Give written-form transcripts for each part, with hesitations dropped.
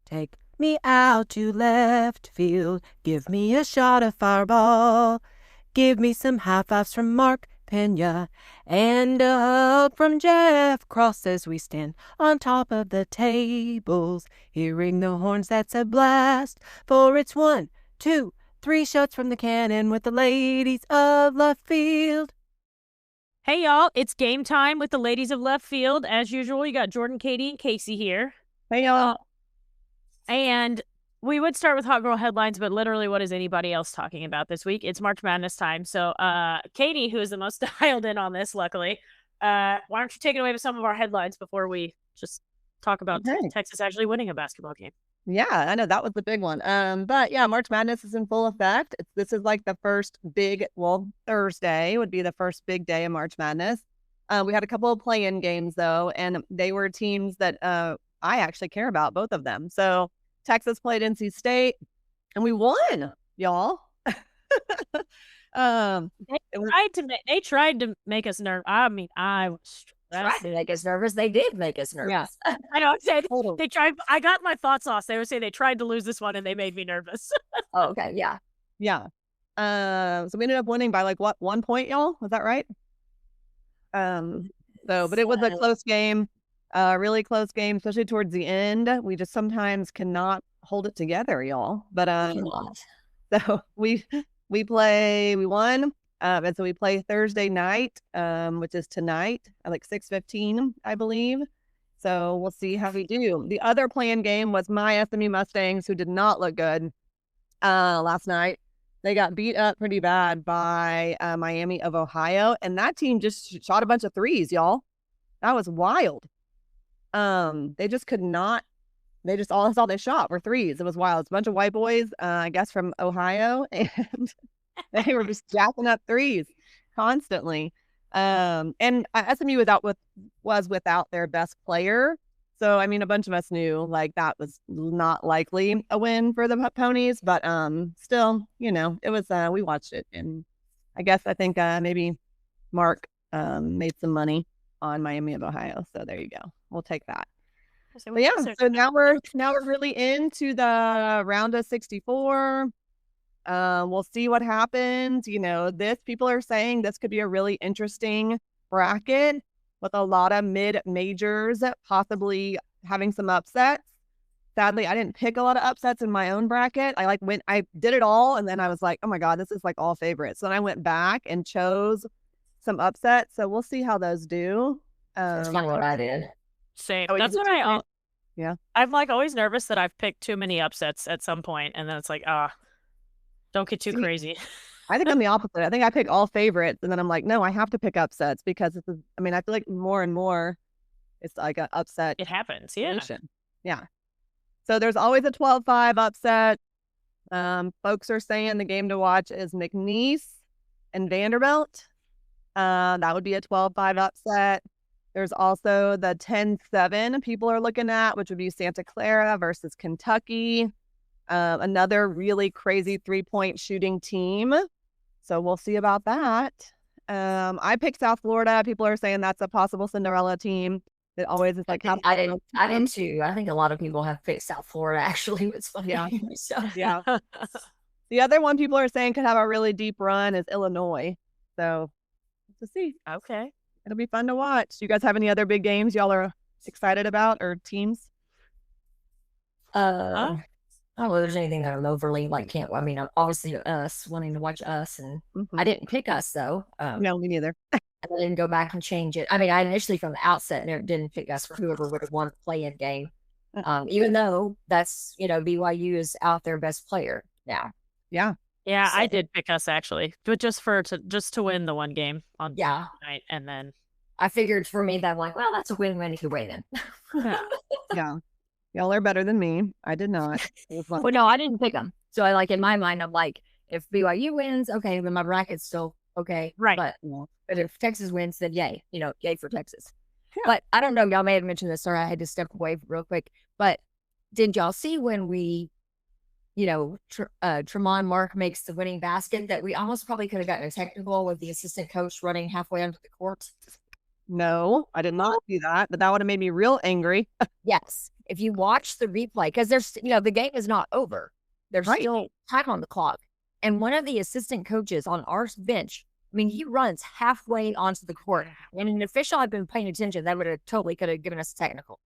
Take me out to left field. Give me a shot of Fireball. Give me some high fives from Mark Pena and a hug from Jeff Cross as we stand on top of the tables. Hearing the horns, that's a blast. For it's 1, 2, 3 shots from the cannon with the ladies of left field. Hey, y'all, it's game time with the ladies of left field. As usual, you got Jordan, Katie, and Casey here. Hey, y'all. And we would start with Hot Girl headlines, but literally, what is anybody else talking about this week? It's March Madness time. So, Katie, who is the most dialed in on this, luckily, why don't you take it away with some of our headlines before we just talk about Texas actually winning a basketball game? Yeah, I know that was the big one. But yeah, March Madness is in full effect. This is like the first big, Thursday would be the first big day of March Madness. We had a couple of play-in games though, and they were teams that I actually care about, both of them. So Texas played NC State, and we won, y'all. They tried to make us nervous. I mean, I was tried to make us nervous. They did make us nervous. Yeah. I know. They tried. I got my thoughts lost. They would say they tried to lose this one and they made me nervous. Oh, okay. Yeah. Yeah. So we ended up winning by 1 point, y'all? Was that right? But it was a close game, really close game, especially towards the end. We just sometimes cannot hold it together, y'all. But so we won. And so we play Thursday night, which is tonight at 6:15, I believe. So we'll see how we do. The other play-in game was my SMU Mustangs, who did not look good last night. They got beat up pretty bad by Miami of Ohio, and that team just shot a bunch of threes, y'all. That was wild. They just could not. That's all they shot were threes. It was wild. It's a bunch of white boys, I guess, from Ohio, and they were just jacking up threes constantly. And SMU was without their best player. So, I mean, a bunch of us knew that was not likely a win for the Ponies, but still, it was, we watched it. And I think maybe Mark made some money on Miami of Ohio. So there you go. We'll take that. But yeah, so now we're really into the round of 64. We'll see what happens. People are saying this could be a really interesting bracket with a lot of mid-majors possibly having some upsets. Sadly, I didn't pick a lot of upsets in my own bracket. I did it all, and then I was like, oh my God, this is all favorites. So then I went back and chose some upsets. So we'll see how those do. That's kind of what I did. Same. That's what yeah. I'm always nervous that I've picked too many upsets at some point, and then it's don't get too crazy. I think I'm the opposite. I think I pick all favorites, and then I'm like, no, I have to pick upsets because I feel like more and more it's like an upset. It happens, yeah. Yeah. So there's always a 12-5 upset. Folks are saying the game to watch is McNeese and Vanderbilt. That would be a 12-5 upset. There's also the 10-7 people are looking at, which would be Santa Clara versus Kentucky. Another really crazy 3-point shooting team. So we'll see about that. I picked South Florida. People are saying that's a possible Cinderella team. It always is I didn't too. I think a lot of people have picked South Florida, actually. It's funny. Yeah. Yeah. The other one people are saying could have a really deep run is Illinois. So let's see. Okay. It'll be fun to watch. Do you guys have any other big games y'all are excited about or teams? I don't know if there's anything that I'm overly obviously us wanting to watch us, and I didn't pick us though. No, me neither. And I didn't go back and change it. I initially from the outset didn't pick us for whoever would have won the play-in game. Even though that's BYU is out their best player now. Yeah. Yeah, so, I did pick us actually, but just to win the one game on night, and then I figured for me that well, that's a win-win either way then. Yeah. Y'all are better than me. I did not. Well, no, I didn't pick them. So in my mind, I'm like, if BYU wins, okay, then my bracket's still okay. Right. But if Texas wins, then yay. Yay for Texas. Yeah. But I don't know. Y'all may have mentioned this. Sorry, I had to step away real quick. But did y'all see when we, Tremont Mark makes the winning basket that we almost probably could have gotten a technical with the assistant coach running halfway under the court? No, I did not see that, but that would have made me real angry. Yes. If you watch the replay, because there's, the game is not over. There's Right. still time on the clock. And one of the assistant coaches on our bench, I mean, he runs halfway onto the court. And an official had been paying attention, that would have totally could have given us a technical.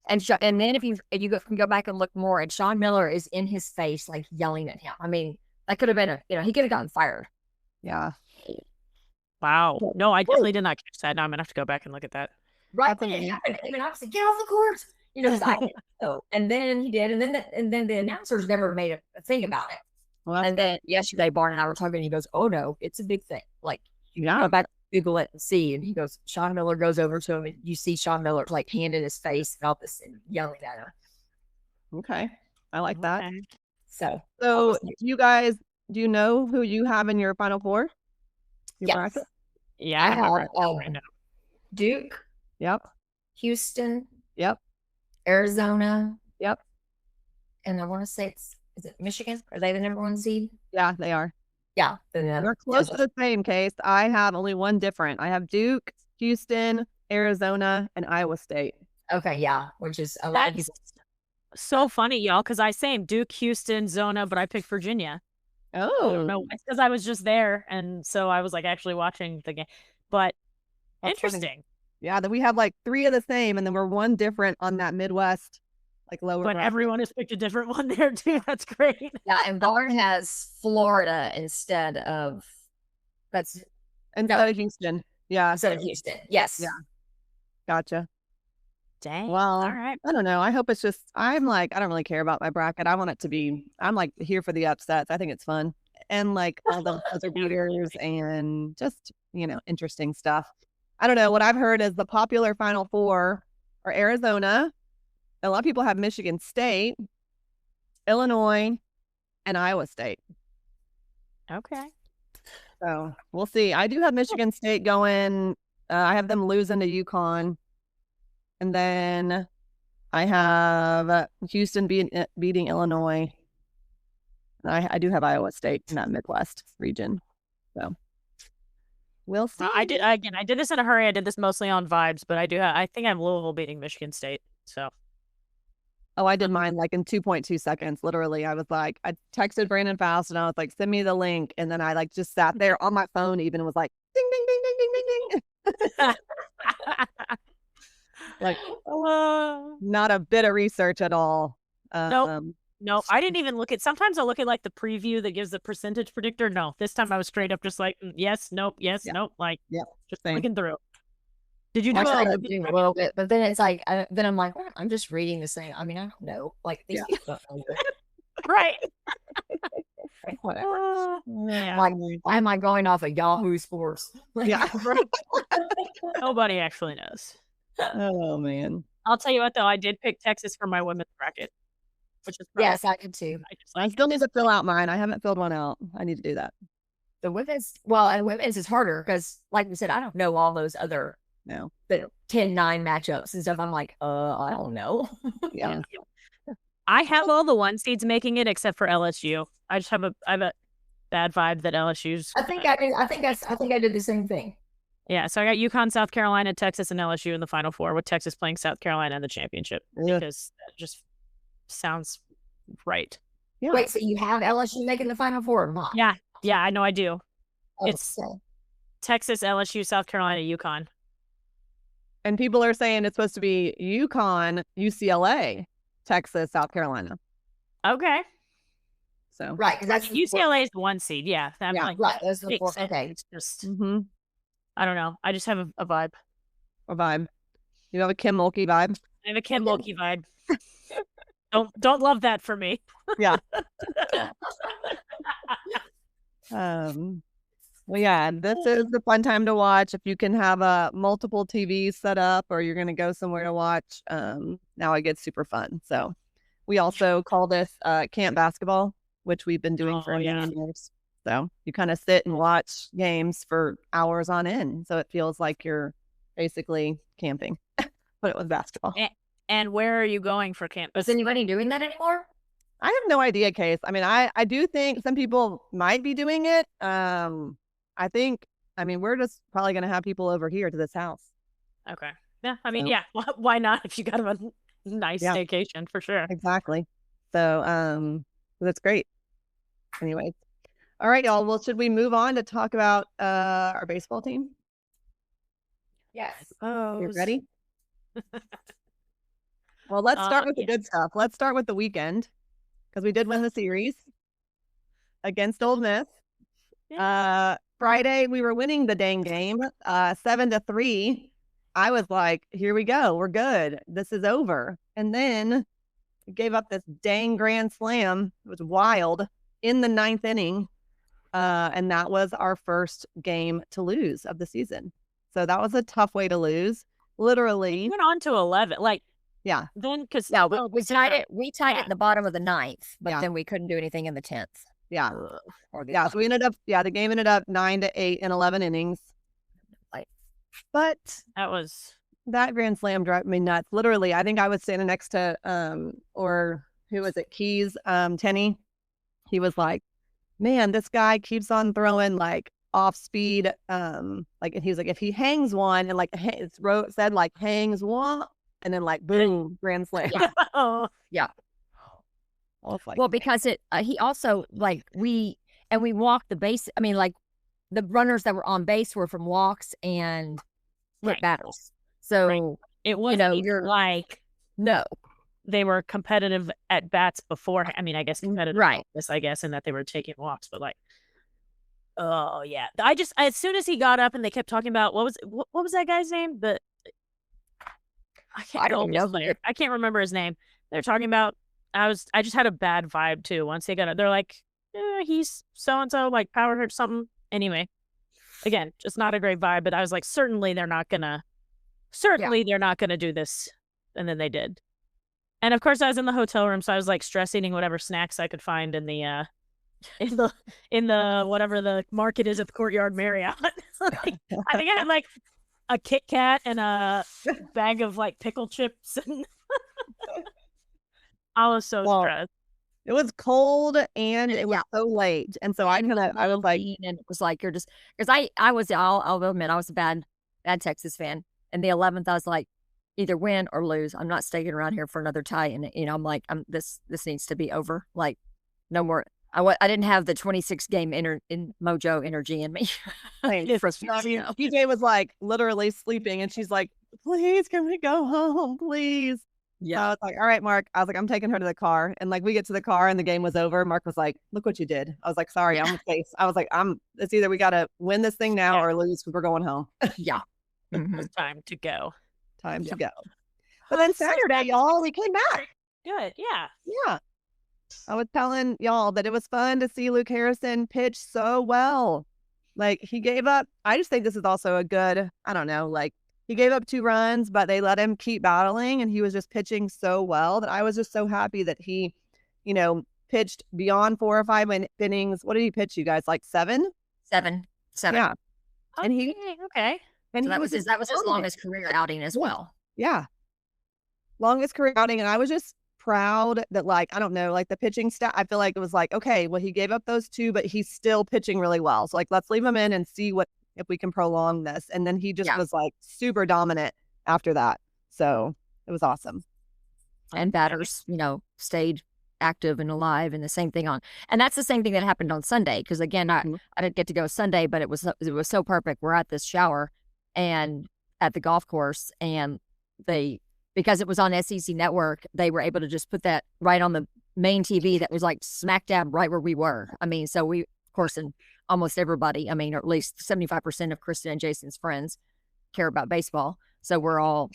And then if you can go back and look more, and Sean Miller is in his face, like yelling at him. I mean, that could have been he could have gotten fired. Yeah. Wow. No, I definitely did not catch that. Now I'm gonna have to go back and look at that. Right. I mean, I was like, get off the court. I didn't know. And then he did. And then the announcers never made a thing about it. Well, And then yesterday, Barn and I were talking, and he goes, "Oh no, it's a big thing. Like, yeah. go back, Google it, and see." And he goes, Sean Miller goes over to him, and you see Sean Miller's like hand in his face and all this, and yelling at him. Okay. I like that. Okay. So you guys, do you know who you have in your Final Four? Your Yes. bracket? Yeah, I I have have right now. Duke, Yep. Houston, Yep. Arizona, Yep. and I want to say is it Michigan? Are they the number one seed? Yeah, they are. Yeah. They're close to the same case. I have only one different. I have Duke, Houston, Arizona, and Iowa State. Okay, yeah, which is a lot. That's so funny, y'all, because I same Duke, Houston, Zona, but I picked Virginia. I don't Oh, know. It's because I was just there, and so I was like actually watching the game. But That's funny. interesting. yeah. Then we have like 3 of the same, and then we're one different on that Midwest, like lower. But bracket. everyone has picked a different one there too. That's great. Yeah, and Barn has Florida instead of Instead of Houston. Yeah. instead of Houston. Yes. Yeah. Gotcha. Dang. Well, All right. I don't know. I hope it's just, I'm like, I don't really care about my bracket. I want it to be, I'm like here for the upsets. I think it's fun. And like all the other beaters and just, interesting stuff. I don't know. What I've heard is the popular Final Four are Arizona. A lot of people have Michigan State, Illinois, and Iowa State. Okay. So we'll see. I do have Michigan State going. I have them losing to UConn. And then I have Houston beating Illinois. And I do have Iowa State in that Midwest region. So we'll see. I did this in a hurry. I did this mostly on vibes, but I think I have Louisville beating Michigan State. So. Oh, I did mine like in 2.2 seconds. Literally, I was like, I texted Brandon Faust and I was like, send me the link. And then I like just sat there on my phone even and was like, ding, ding, ding, ding, ding, ding, ding. Like, not a bit of research at all. No, I didn't even look at. Sometimes I'll look at like the preview that gives the percentage predictor. No, this time I was straight up just like yes, nope, yes, nope, like just same. looking through. Did you do I tried doing a little bit, but then it's like, then I'm like, well, I'm just reading the same. I mean, I don't know. Like these people don't know this. right? Whatever. Yeah. Like, why am I going off of Yahoo Sports? Yeah. Nobody actually knows. Oh man. I'll tell you what though, I did pick Texas for my women's bracket, which is yes, I did too. I still need to fill out mine. I haven't filled one out. I need to do that. The women's, and women's is harder because, like we said, I don't know all those other the 10-9 matchups and stuff. I'm like, I don't know. Yeah. I have all the 1 seeds making it except for LSU. I just have a bad vibe that LSU's. I think I did the same thing. Yeah, so I got UConn, South Carolina, Texas, and LSU in the Final Four, with Texas playing South Carolina in the championship because that just sounds right. Yeah. Wait, so you have LSU making the Final Four or not? Yeah, I know I do. Oh, it's Texas, LSU, South Carolina, UConn. And people are saying it's supposed to be UConn, UCLA, Texas, South Carolina. Okay. So right, because that's UCLA is the 1 seed. Yeah, I'm like, right. That's the four. Okay, it's just I don't know. I just have a vibe. A vibe. You have a Kim Mulkey vibe. I have a Kim Mulkey vibe. Don't love that for me. Yeah. Well, yeah, this is the fun time to watch. If you can have multiple TVs set up or you're going to go somewhere to watch, now it gets super fun. So we also call this camp basketball, which we've been doing for many years. So you kind of sit and watch games for hours on end. So it feels like you're basically camping, but it was basketball. And where are you going for camp? Is anybody doing that anymore? I have no idea, Case. I mean, I do think some people might be doing it. I mean, we're just probably going to have people over here to this house. Okay. Yeah. I mean, So- yeah. Why not if you got a nice Yeah. vacation for sure. Exactly. So that's great. Anyways. All right, y'all. Well, should we move on to talk about our baseball team? Yes. You ready? Well, let's start with the good stuff. Let's start with the weekend because we did win the series against Ole Miss. Friday, we were winning the dang game 7-3. I was like, here we go. We're good. This is over. And then we gave up this dang grand slam. It was wild in the 9th inning. And that was our first game to lose of the season. So that was a tough way to lose. Literally. Went on to 11. Like, yeah. Then, because we tied it. We tied it in the bottom of the 9th, but Yeah. then we couldn't do anything in the 10th. Yeah. Or the Yeah. So we ended up, the game ended up 9-8 in 11 innings. But that grand slam drove me nuts. Literally, I think I was standing next to, or who was it? Keys, Tenny. He was like, man, this guy keeps on throwing like off speed. Like, and he was like, if he hangs one and like it's said like hangs one and then like boom, grand slam. Yeah. Yeah. Like, well, because he also like we walked the base. I mean, like the runners that were on base were from walks and split batters. So it was you're like no. They were competitive at bats before. I mean, I guess competitive, I guess, in that they were taking walks. But like, oh yeah, as soon as he got up and they kept talking about what was that guy's name? I don't know. I can't remember his name. They're talking about. I just had a bad vibe too. Once they got up, they're like, he's so and so, like power hurt something. Anyway, again, just not a great vibe. But I was like, certainly they're not gonna do this, and then they did. And of course, I was in the hotel room, so I was like stress eating whatever snacks I could find in the whatever the market is at the Courtyard Marriott. Like, I think I had like a Kit Kat and a bag of like pickle chips, and I was so stressed. It was cold and it was so late, and so I was like, and it was like you're just because I'll admit I was a bad Texas fan, and the 11th I was like, either win or lose. I'm not sticking around here for another tie. And I'm like, this needs to be over. Like, no more. I didn't have the 26 game in mojo energy in me. PJ was like literally sleeping, and she's like, "Please, can we go home, please?" Yeah. So I was like, "All right, Mark." I was like, "I'm taking her to the car." And like, we get to the car, and the game was over. Mark was like, "Look what you did." I was like, "Sorry, I'm face." I was like, It's either we got to win this thing now or lose because we're going home." Yeah. It's time to go. To go. But then Saturday, y'all, we came back. Good. Yeah. Yeah. I was telling y'all that it was fun to see Luke Harrison pitch so well. Like, he gave up. I just think this is also a good, I don't know, like, he gave up 2 runs, but they let him keep battling, and he was just pitching so well that I was just so happy that he, pitched beyond 4 or 5 innings. What did he pitch, you guys? Like 7? 7. Yeah. And he, okay. And so that was his longest career outing as well. Yeah. Longest career outing. And I was just proud that, like, I don't know, like the pitching staff, I feel like it was like, okay, well, he gave up those 2, but he's still pitching really well. So like, let's leave him in and see if we can prolong this. And then he just was like super dominant after that. So it was awesome. And batters, stayed active and alive, and the same thing and that's the same thing that happened on Sunday. Because again, I didn't get to go Sunday, but it was so perfect. We're at this shower and at the golf course, and because it was on SEC Network, they were able to just put that right on the main TV that was like smack dab right where we were. I mean, so we, of course, and almost everybody, I mean, or at least 75% of Kristen and Jason's friends care about baseball. So we're all,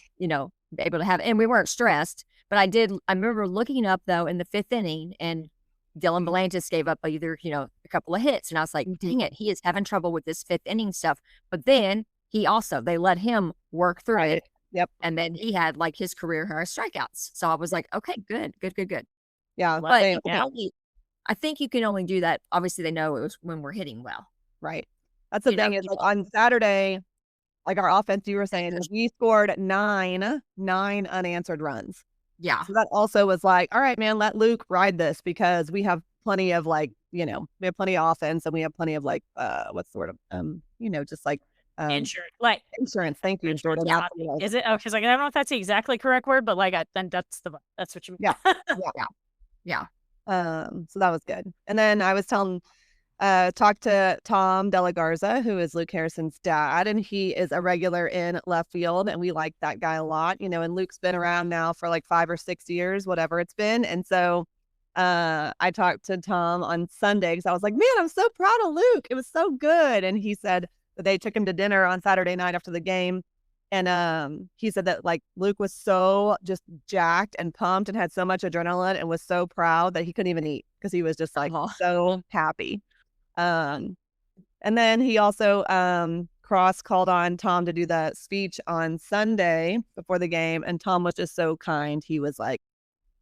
able to have, and we weren't stressed. But I remember looking up though in the 5th inning, and Dylan Belantis gave up either, a couple of hits. And I was like, dang it, he is having trouble with this 5th inning stuff. But then they let him work through it. Yep. And then he had like his career high strikeouts. So I was like, okay, good. Yeah. But I think you can only do that. Obviously, they know it was when we're hitting well. Right. That's the thing is, like, on Saturday, like our offense, you were saying, is we scored 9 unanswered runs. Yeah. So that also was like, all right, man, let Luke ride this, because we have plenty of like, we have plenty of offense, and we have plenty of like, what's the word of, just like Insurance, like insurance. Thank you, Jordan. yeah, That's what it was. is it? Oh, because like I don't know if that's the exactly correct word, but like then that's what you mean. Yeah. So that was good. And then I was talked to Tom Delagarza, who is Luke Harrison's dad, and he is a regular in left field, and we like that guy a lot, and Luke's been around now for like 5 or 6 years, whatever it's been. And so I talked to Tom on Sunday because I was like, man, I'm so proud of Luke. It was so good. And he said that they took him to dinner on Saturday night after the game. And he said that like Luke was so just jacked and pumped and had so much adrenaline and was so proud that he couldn't even eat because he was just like so happy. And then he also Cross called on Tom to do the speech on Sunday before the game, and Tom was just so kind. He was like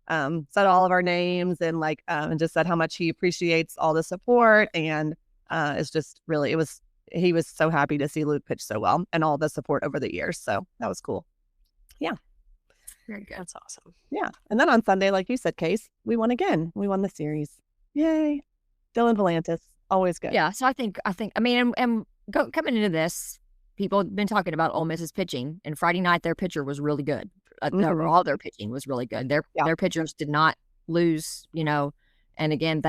said all of our names and like and just said how much he appreciates all the support, and it's just really he was so happy to see Luke pitch so well and all the support over the years. So that was cool. Yeah. Very good. That's awesome. Yeah. And then on Sunday, like you said, Case, we won again. We won the series. Yay. Dylan Volantis, always good. Yeah. So I think, I mean, and coming into this, people have been talking about Ole Miss's pitching, and Friday night, their pitcher was really good. All their pitching was really good. Their pitchers did not lose, and again,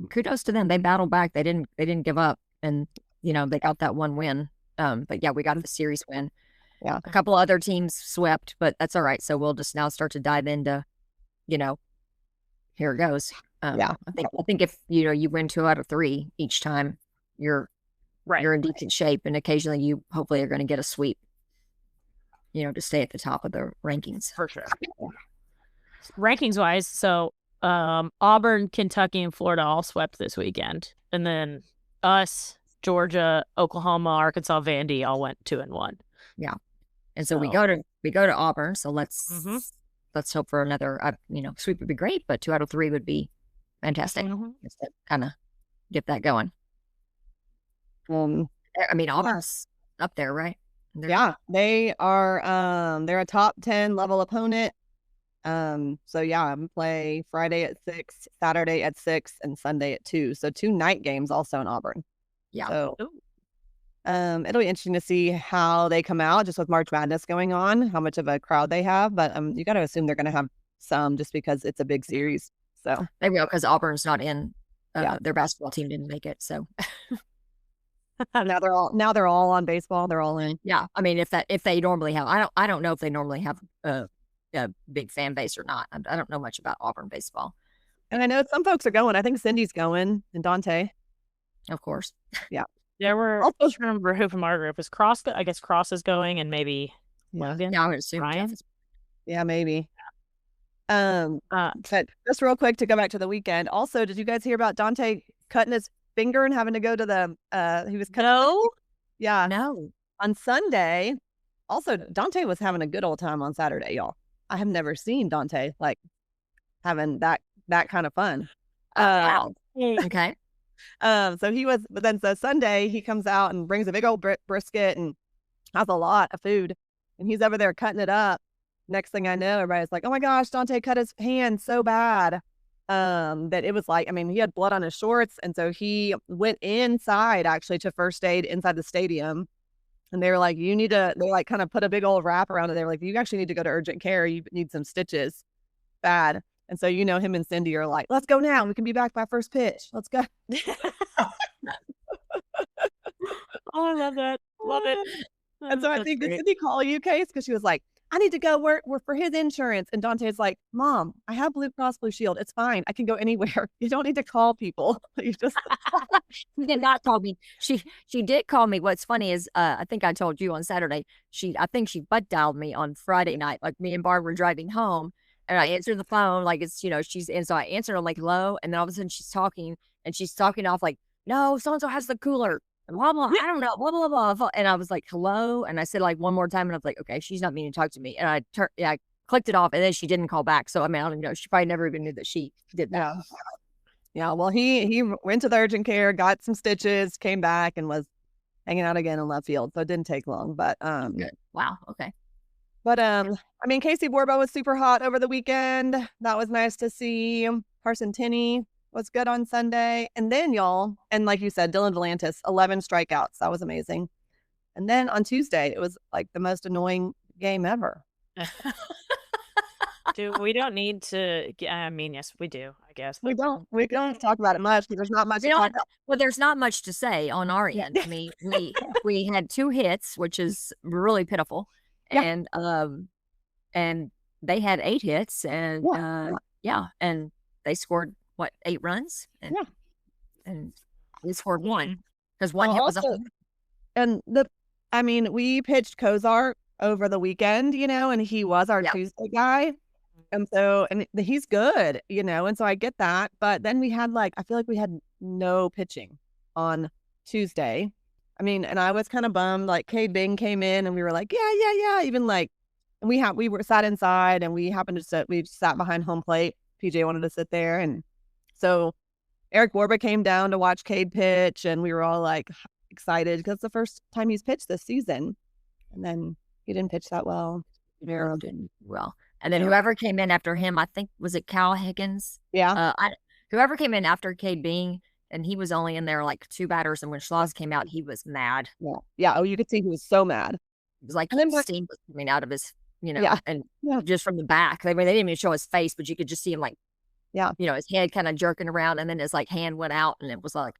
kudos to them. They battled back. They didn't give up. And, they got that one win. But yeah, we got the series win. Yeah. A couple other teams swept, but that's all right. So we'll just now start to dive into, here it goes. I think if, you win 2 out of 3 each time, you're in decent shape. And occasionally you hopefully are going to get a sweep, to stay at the top of the rankings. For sure. Rankings wise. So, Auburn, Kentucky, and Florida all swept this weekend. And then us, Georgia, Oklahoma, Arkansas, Vandy all went 2-1. Yeah. And so we go to Auburn. So let's hope for another, sweep would be great, but 2 out of 3 would be fantastic. Just to kind of get that going. I mean, Auburn's up there, right? They are, they're a top 10 level opponent. So yeah, I'm play Friday at 6, Saturday at 6, and Sunday at 2. So 2 night games also in Auburn. Yeah. So it'll be interesting to see how they come out just with March Madness going on, how much of a crowd they have. But you got to assume they're going to have some just because it's a big series. So they will, because Auburn's not in. Their basketball team didn't make it. So now they're all on baseball. They're all in. Yeah. I mean, if they normally have, I don't know if they normally have a big fan base or not. I don't know much about Auburn baseball. And I know some folks are going. I think Cindy's going, and Dante. Of course. Yeah. There were, I don't remember who from our group is Cross. I guess Cross is going, and maybe Logan. Yeah, I would assume Ryan. Yeah, maybe. But just real quick to go back to the weekend. Also, did you guys hear about Dante cutting his finger and having to go to the he was cutting? No. Yeah. No. On Sunday. Also, Dante was having a good old time on Saturday, y'all. I have never seen Dante like having that kind of fun. Wow. Okay. So he was, but then so Sunday he comes out and brings a big old brisket and has a lot of food, and he's over there cutting it up. Next thing I know, everybody's like, "Oh my gosh, Dante cut his hand so bad that it was like, I mean, he had blood on his shorts." And so he went inside actually to first aid inside the stadium. And they were like, they like kind of put a big old wrap around it. They were like, you actually need to go to urgent care. You need some stitches. Bad. And so, him and Cindy are like, let's go now. We can be back by first pitch. Let's go. Oh, I love that. Love it. And so I think, did Cindy call you, Case? Because she was like, I need to go work for his insurance. And Dante's like, Mom, I have Blue Cross Blue Shield. It's fine. I can go anywhere. You don't need to call people. You just She did not call me. She did call me. What's funny is I think I told you on Saturday. I think she butt dialed me on Friday night. Like me and Barb were driving home, and I answered the phone like it's and so I answered. I'm like, hello, and then all of a sudden she's talking off like, no, so and so has the cooler. Blah, blah, I don't know, blah, blah, blah. And I was like, hello. And I said like one more time, and I was like, okay, she's not meaning to talk to me. And I clicked it off, and then she didn't call back. So, I mean, I don't know. She probably never even knew that she did that. Yeah. Well, he went to the urgent care, got some stitches, came back, and was hanging out again in left field. So it didn't take long, but good. Wow. Okay. But I mean, Casey Borbo was super hot over the weekend. That was nice to see. Carson Tinney was good on Sunday. And then, y'all, and like you said, Dylan Volantis, 11 strikeouts. That was amazing. And then on Tuesday, it was like the most annoying game ever. We don't need to. I mean, yes, we do. I guess We don't talk about it much because there's not much to talk about. Well, there's not much to say on our end. I mean, we had 2 hits, which is really pitiful, and they had 8 hits, and and they scored what 8 runs, and we scored 1 because 1 hit was a home. And we pitched Kozar over the weekend, and he was our Tuesday guy. And so, and he's good, and so I get that. But then we had I feel like we had no pitching on Tuesday. I mean, and I was kind of bummed. Cade Bing came in and we were like, yeah. Even we were sat inside and we happened to we sat behind home plate. PJ wanted to sit there. And so Eric Borba came down to watch Cade pitch and we were all excited because it's the first time he's pitched this season. And then he didn't pitch that well. Didn't well. And then whoever came in after him, I think, was it Cal Higgins? Yeah. Whoever came in after Cade Bing, and he was only in there 2 batters. And when Schloss came out, he was mad. Yeah. Yeah. Oh, you could see he was so mad. It was like steam was coming out of his, and just from the back. They didn't even show his face, but you could just see him his head kind of jerking around, and then his hand went out, and it was like,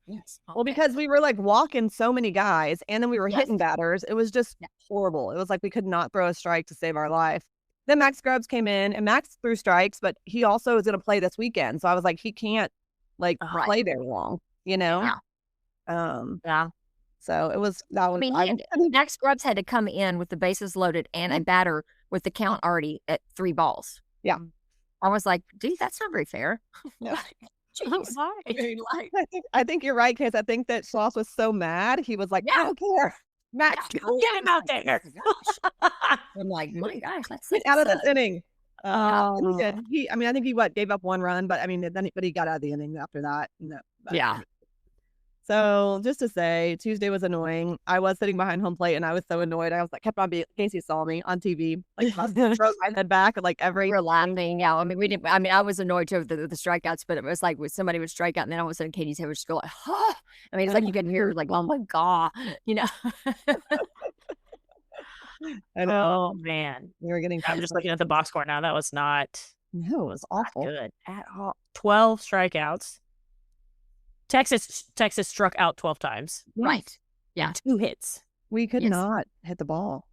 yes. Well, because we were walking so many guys, and then we were hitting batters. It was just horrible. It was we could not throw a strike to save our life. Then Max Grubbs came in, and Max threw strikes, but he also is going to play this weekend. So I was he can't play there long, Yeah. So it was that was. Max Grubbs had to come in with the bases loaded and a batter with the count already at 3 balls. Yeah. I was like, dude, that's not very fair. No. Why? I think you're right, because I think that Schloss was so mad. He was I don't care. Max, get him out there. I'm like, my gosh, let's get out of this inning. I think he gave up 1 run, but but he got out of the inning after that. No, yeah. So just to say, Tuesday was annoying. I was sitting behind home plate and I was so annoyed. I was kept on being. Casey saw me on TV, throw my head back every. We're landing. Yeah, we didn't. I was annoyed too with the strikeouts, but it was when somebody would strike out, and then all of a sudden Katie's head would just go huh. It's you can hear oh my god, I know. Oh man, we were getting. I'm just looking at the box score now. That was not. No, it was awful. Not good at all. 12 strikeouts. Texas struck out 12 times. Right. Yeah. 2 hits. We could not hit the ball.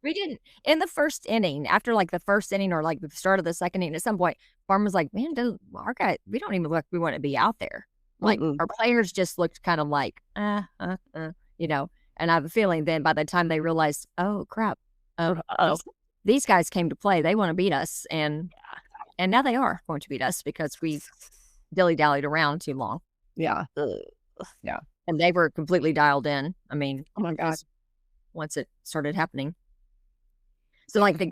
We didn't. In the first inning, after the first inning or the start of the second inning, at some point, Farm was like, man, our guy, we don't even look, we want to be out there. Our players just looked kind of and I have a feeling then by the time they realized, oh, crap, these guys came to play. They want to beat us. And now they are going to beat us because we dilly-dallied around too long. Yeah. Yeah. And they were completely dialed in. I mean, oh my God. Once it started happening. So the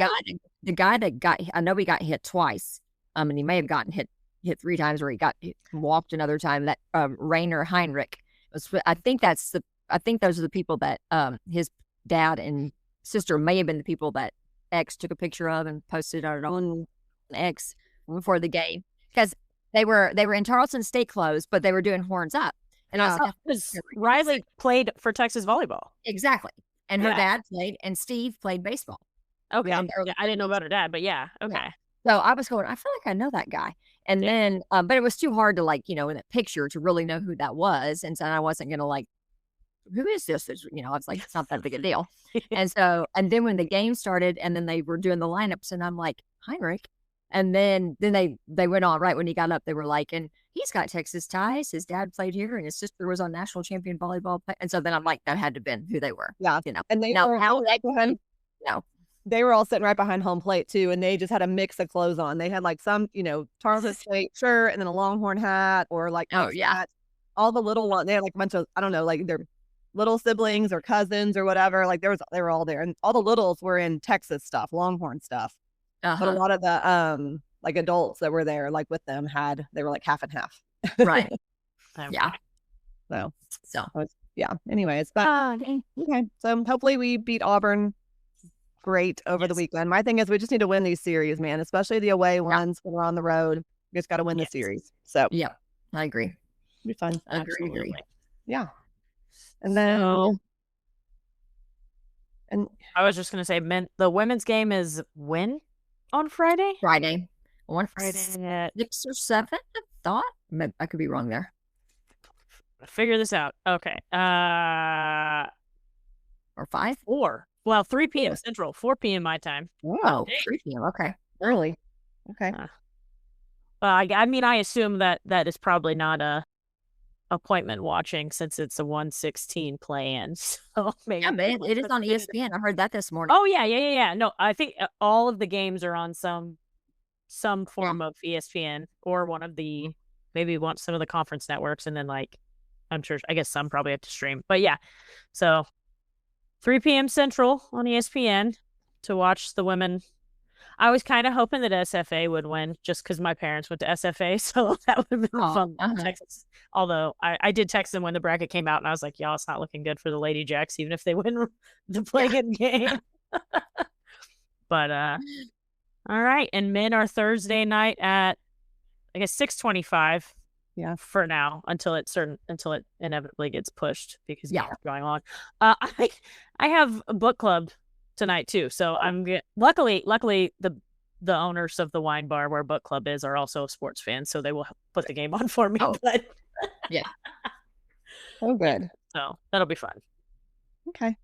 guy that got, I know he got hit twice. And he may have gotten hit 3 times, or he got walked another time. That Rainer Heinrich I think those are the people that his dad and sister may have been the people that X took a picture of and posted it on X before the game, because they were in Tarleton State clothes, but they were doing horns up. And I was Riley played for Texas volleyball. Exactly. And her dad played, and Steve played baseball. Okay. I didn't know about her dad, but yeah. Okay. Yeah. So I was going, I feel like I know that guy. And then, but it was too hard to in that picture to really know who that was. And so I wasn't going to who is this? I was like, it's not that big a deal. And then when the game started and then they were doing the lineups, and I'm like, Heinrich. And then they went on right when he got up. They were and he's got Texas ties. His dad played here, and his sister was on national champion volleyball. And so then I'm like, that had to have been who they were. Yeah, And they were how right behind. No, they were all sitting right behind home plate too, and they just had a mix of clothes on. They had some Tarleton State shirt and then a Longhorn hat, or hat. All the little ones. They had a bunch of their little siblings or cousins or whatever. They were all there, and all the littles were in Texas stuff, Longhorn stuff. But a lot of the adults that were there with them they were half and half. Right. Yeah. So anyways, but okay. So hopefully we beat Auburn great over the weekend. My thing is we just need to win these series, man, especially the away ones when we're on the road. We just got to win the series. So yeah, I agree. It'll be fun. Agree. Yeah. And then And I was just gonna say, the women's game is when on Friday? Friday. One Friday at 6 or 7, I thought. I could be wrong there. figure this out. Okay. Or 5? 4. Well, 3 p.m. Central, 4 p.m. my time. Oh, 3 p.m. Okay. early. Okay. I mean, I assume that is probably not a appointment watching since it's a 116 play-in. So maybe. Yeah, but it is on ESPN. I heard that this morning. Oh yeah. No, I think all of the games are on some form of ESPN or one of the some of the conference networks, and then like I'm sure I guess some probably have to stream. But yeah, so 3 p.m. Central on ESPN to watch the women. I was kind of hoping that SFA would win just because my parents went to SFA, so that would have been fun. Texas. Although I did text them when the bracket came out, and I was like, y'all, it's not looking good for the Lady Jacks, even if they win the play-in game. But all right, and men are Thursday night at I guess 6:25. Yeah. For now, until it inevitably gets pushed because games are going on. I have a book club tonight too, so I'm luckily the owners of the wine bar where book club is are also sports fans, so they will put the game on for me. But yeah. Oh, good. So that'll be fun. Okay.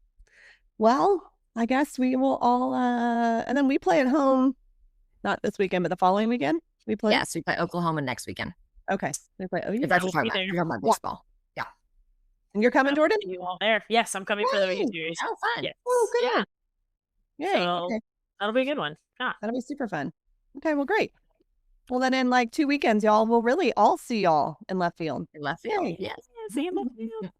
Well, I guess we will all and then we play at home, not this weekend, but the following weekend. We play. Yes, we play Oklahoma next weekend. Okay. We play. Oh, If that's what you're talking about baseball. Yeah. And you're coming, Jordan? You all there? Yes, I'm coming for the weekend series. Oh, fun. Yes. Oh, good. Yeah. Yay. So Okay. that'll be a good one. That'll be super fun. Okay, well, great. Well, then in like 2 weekends, y'all, we'll really all see y'all in left field. In left field. Yay. Yes. See you in left field.